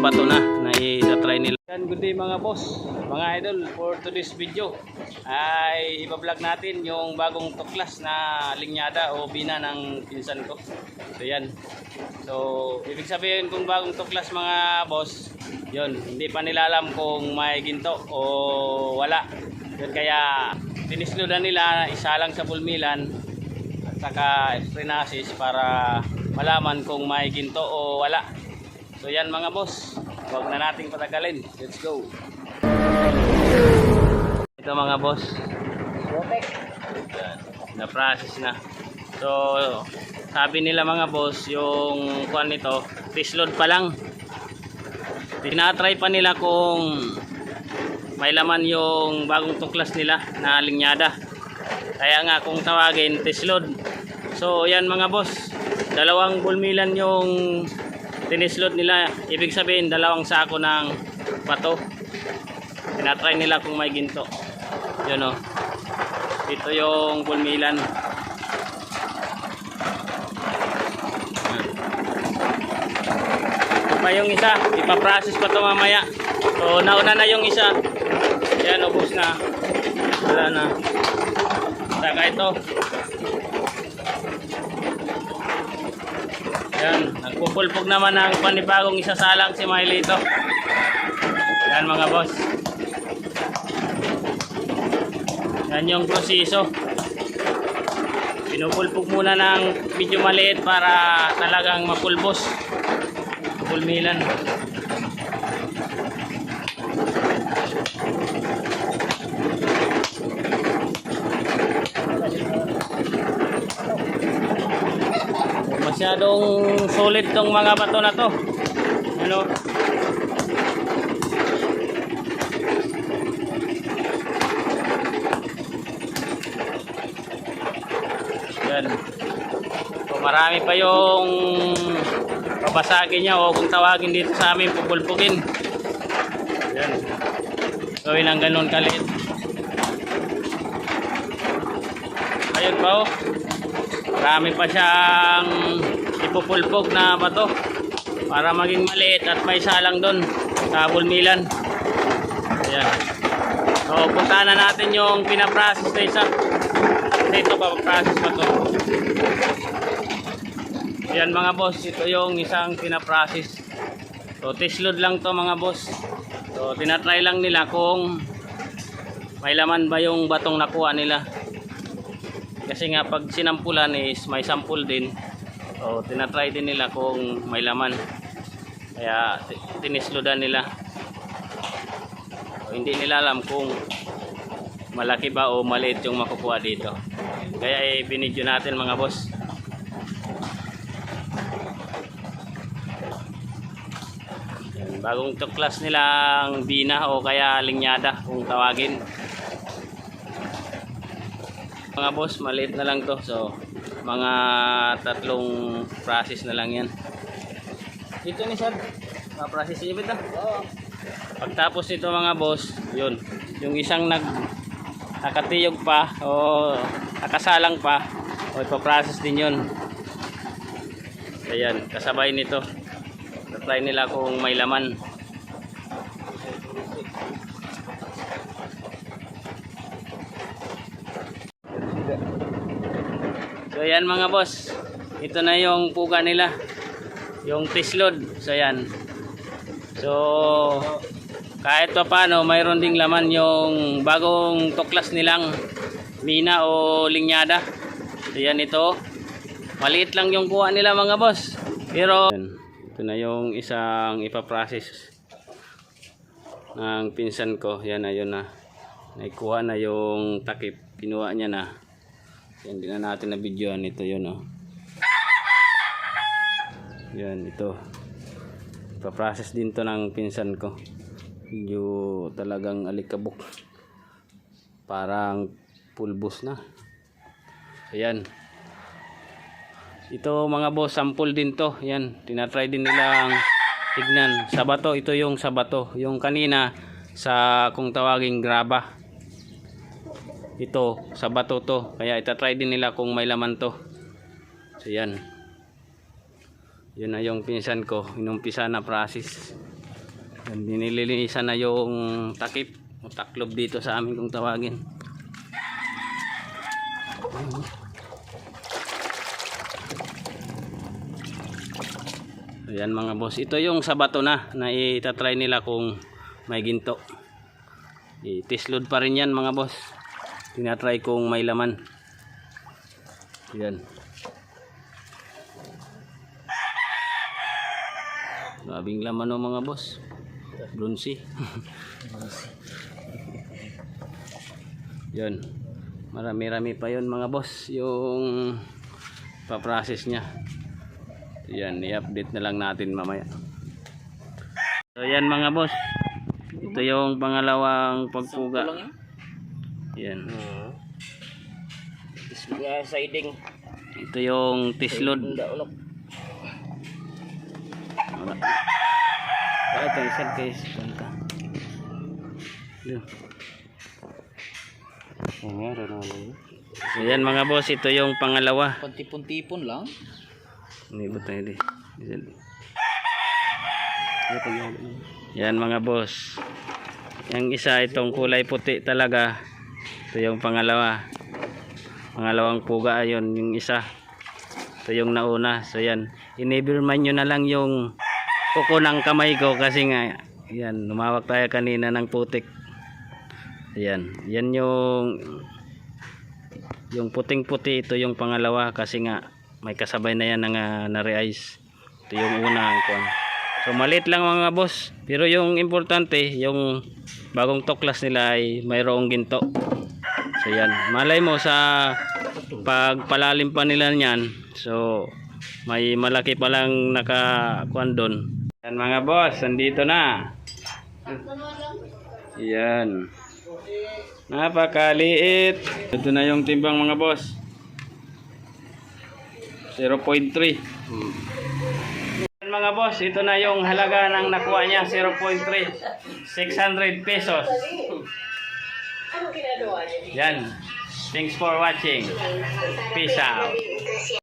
bato na i-try nila. Good day mga boss, mga idol. For today's video ay iba-vlog natin yung bagong tuklas na linyada o bina ng pinsan ko. So yan. So ibig sabihin kung bagong tuklas mga boss, yun, hindi pa nila alam kung may ginto o wala. Yun, kaya tinislodan nila isa lang sa pulmilan at saka frenasis para malaman kung may ginto o wala. So yan mga boss, huwag na nating patagalin. Let's go. Ito mga boss, na-process na. So sabi nila mga boss, yung kuan nito pisload pa lang. Tinatry pa nila kung may laman yung bagong tuklas nila na linyada. Kaya nga kung tawagin pisload. So yan mga boss, dalawang pulmilan yung tinislot nila, ibig sabihin dalawang sako ng bato. Tinatry nila kung may ginto. Yun o, ito yung pulmilan. Ito pa yung isa, ipaprocess pa ito mamaya. So nauna na yung isa. Yan, ubos na, wala na. Saka ito, yan, nagpupulpog naman ng panibagong isasalang si Mailito. Yan mga boss. Yan yung proseso. Pinupulpog muna ng medyo maliit para talagang mapulbos. Pulmilan. Masyadong solid tong mga bato na to. Ano? Yan. So, marami pa yung babasagin niya o kung tawagin dito sa amin, pupulpugin. Yan. Gawin ang ganun kalit. Ayun pa oh. Marami pa siyang ipupulpog na bato para maging maliit at may salang doon sa pulmilan. Ayan. So puntahan na natin yung pinaprocess na isa. Ito pa process pa to. Ayan mga boss, ito yung isang pinaprocess. So test-load lang to mga boss. So tinatry lang nila kung may laman ba yung batong nakuha nila. Kasi nga pag sinampulan is may sample din. So tinatry din nila kung may laman. Kaya tinislodan nila. So, hindi nila alam kung malaki ba o maliit yung makukuha dito. Kaya binidyo natin mga boss. Yan, bagong tuklas nilang bina o kaya linyada kung tawagin. Mga boss, maliit na lang to. So mga tatlong process na lang yan. Ito ni sir, process niyo ba ito? Oo. Pagtapos ito mga boss, yun, yung isang nakatiyog pa o nakasalang pa, o ipaprocess din yun. Ayan, kasabay nito. Try nila kung may laman. So yan mga boss, ito na yung puga nila, yung test-load. So yan. So kahit pa paano mayroon ding laman yung bagong tuklas nilang mina o linyada. So yan, ito maliit lang yung kuha nila mga boss. Pero ito na yung isang ipaprocess ng pinsan ko. Yan, ayun na, naikuha na yung takip, kinuha niya na. Yan, hindi na natin na videoan ito, yun oh. Yan, ito. Pa-process din to ng pinsan ko. Medyo talagang alikabok. Parang pulbos na. Ayan. Ito mga boss, sample din to. Yan, tinatry din nilang tignan. Sa bato, ito yung sa bato. Yung kanina sa kung tawaging graba. Ito sa bato to, kaya itatry din nila kung may laman to. So yan, yun na yung pinsan ko, inumpisa na process. Yan, dinilinisan na yung takip o taklob dito sa amin kung tawagin. Ayan mga boss, ito yung sa bato na itatry nila kung may ginto. I-test load pa rin yan mga boss. Tinatry kung may laman. Yan. Grabing laman o mga boss. Bronzy. Yan. Marami-rami pa yun mga boss. Yung pa-process nya. Yan, i-update na lang natin mamaya. So yan mga boss. Ito yung pangalawang pagpuga. Yan. Siding. Ito yung tislod. Ito isang case. So yan mga boss, ito yung pangalawa. Pantipon-tipon lang. Ini ba tayo di? Yan mga boss. Yung isa itong kulay puti talaga. Ito yung pangalawa. Pangalawang puga ayon yung isa. Ito yung nauna. So yan. Inibirman nyo na lang yung kuko ng kamay ko kasi nga yan, lumawak tayo kanina ng putik. Yan. Yan yung puting-puti, ito yung pangalawa kasi nga may kasabay na yan ng na-re-ice. Ito yung unang kuwan. So maliit lang mga boss, pero yung importante, yung bagong tuklas nila ay mayroong ginto. So yan, malay mo sa pagpalalim pa nila niyan, so may malaki pa lang nakakuan doon. Yan mga boss, nandito na. Yan. Napakaliit. Ito na yung timbang mga boss. 0.3. Mga boss, ito na yung halaga ng nakuha niya, 0.3. 600 pesos. Yan. Thanks for watching. Peace out.